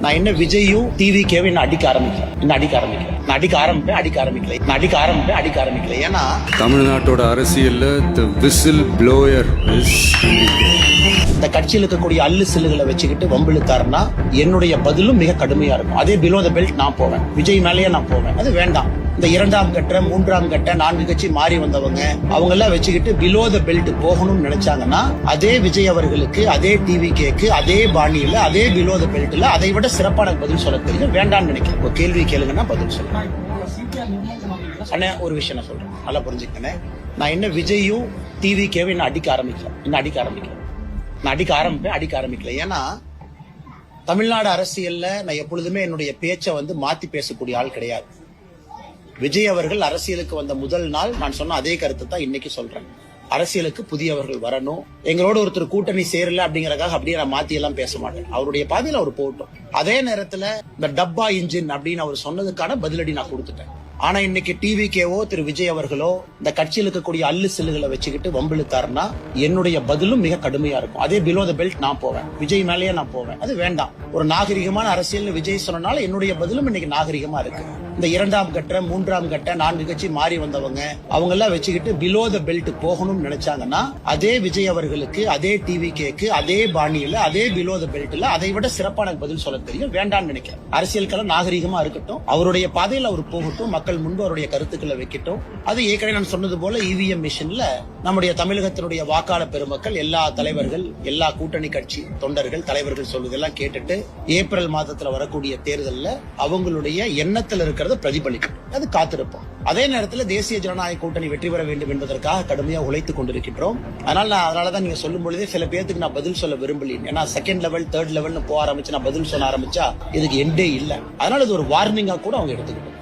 நான் என்ன விஜயும் டிவிகேவும் என்ன அடிக்க ஆரம்பிக்கிறேன். நான் அடிக்க ஆரம்பிக்கல. ஏன்னா தமிழ்நாட்டோட அரசியல்ல the whistle blower is இந்த கட்சியில் இருக்கக்கூடிய அல்லு சில்லுகளை வச்சுக்கிட்டு வம்பிழுத்தாருன்னா என்னுடைய பதிலும் மிக கடுமையா இருக்கும். அதே பிலோ த பெல்ட் நான் போவேன், விஜய் மேலேயே நான் போவேன். அது வேண்டாம். இந்த 2ஆம் கட்ட 3ஆம் கட்ட 4 கட்சி மாறி வந்தவங்க அவங்க எல்லாம் வச்சுக்கிட்டு பிலோ த பெல்ட் போகணும்னு நினைச்சாங்கன்னா அதே விஜய் அவர்களுக்கு, அதே டிவிகேக்கு, அதே பாணியில, அதே பிலோ த பெல்ட்ல அதை விட சிறப்பான பதில் சொல்ல தெரியும். வேண்டாம்னு நினைக்கிறேன். ஒரு கேள்வி கேளுங்கன்னா பதில் சொல்றேன். அண்ணா ஒரு விஷயம் நான் சொல்றேன், நல்லா புரிஞ்சுக்கண்ணே. நான் என்ன விஜயும் டிவிகேவும் என்ன அடிக்க ஆரம்பிக்கல. நான் அடிக்க ஆரம்பிக்கல. ஏன்னா தமிழ்நாடு அரசியல்ல நான் எப்பொழுதுமே என்னுடைய பேச்சை மாத்தி பேசக்கூடிய ஆள் கிடையாது. விஜய் அவர்கள் அரசியலுக்கு வந்த முதல் நாள் நான் சொன்ன அதே கருத்தை தான் இன்னைக்கு சொல்றேன். அரசியலுக்கு புதியவர்கள் வரணும். எங்களோட ஒருத்தர் கூட்டணி சேரல அப்படிங்கறதுக்காக அப்படியே நான் மாத்தி எல்லாம் பேச மாட்டேன். அவருடைய பாதையில அவர் போகட்டும். அதே நேரத்துல இந்த டப்பா இன்ஜின் அப்படின்னு அவர் சொன்னதுக்கான பதிலடி நான் கொடுத்துட்டேன். ஆனா இன்னைக்கு டிவிகேவோ திரு விஜய் அவர்களோ இந்த கட்சியில் இருக்கக்கூடிய அல்லு சில்லுகளை வச்சுக்கிட்டு வம்பிழுத்தாருன்னா என்னுடைய பதிலும் மிக கடுமையா இருக்கும். அதே பிலோ த பெல்ட் நான் போவேன், விஜய் மேலேயே நான் போவேன். அது வேண்டாம். ஒரு நாகரிகமான அரசியல் விஜய் சொன்னனால என்னுடைய பதிலும் இன்னைக்கு நாகரிகமா இருக்கு. இந்த 2ஆம் கட்ட 3ஆம் கட்ட 4 கட்சி மாறி வந்தவங்க அவங்க எல்லாம் வச்சுக்கிட்டு பிலோ த பெல்ட் போகணும்னு நினைச்சாங்கன்னா அதே விஜய் அவர்களுக்கு, அதே டிவிகேக்கு, அதே பாணியில, அதே பிலோ த பெல்ட்ல அதை விட சிறப்பான பதில் சொல்ல தெரியும். வேண்டாம்னு நினைக்கிறேன். அரசியல் நாகரிகமா இருக்கட்டும், அவருடைய பாதையில் அவர் போகட்டும், மக்கள் முன்பு அவருடைய கருத்துக்களை வைக்கட்டும். அது ஏற்கனவே நான் சொன்னது போல இவிஎம் மிஷின்ல நம்முடைய தமிழகத்தினுடைய வாக்காளர் பெருமக்கள், எல்லா தலைவர்கள், எல்லா கூட்டணி கட்சி தொண்டர்கள், தலைவர்கள் சொல்வதெல்லாம் கேட்டுட்டு ஏப்ரல் மாதத்துல வரக்கூடிய தேர்தலில் அவங்களுடைய எண்ணத்தில் இருக்கிறத பிரதிபலிக்கும். அது காத்திருப்போம். அதே நேரத்தில் தேசிய ஜனநாயக கூட்டணி வெற்றி பெற வேண்டும் என்பதற்காக கடுமையாக உழைத்துக் கொண்டிருக்கின்றோம். அதனாலதான் நீங்க சொல்லும் பொழுதே சில பேருக்கு நான் பதில் சொல்ல விரும்பல. ஏன்னா 2nd லெவல் 3rd லெவல்னு போக ஆரம்பிச்சு நான் பதில் சொல்ல ஆரம்பிச்சா இதுக்கு எண்டே இல்லை. அதனால இது ஒரு வார்னிங்கா கூட அவங்க எடுத்துக்கிட்டோம்.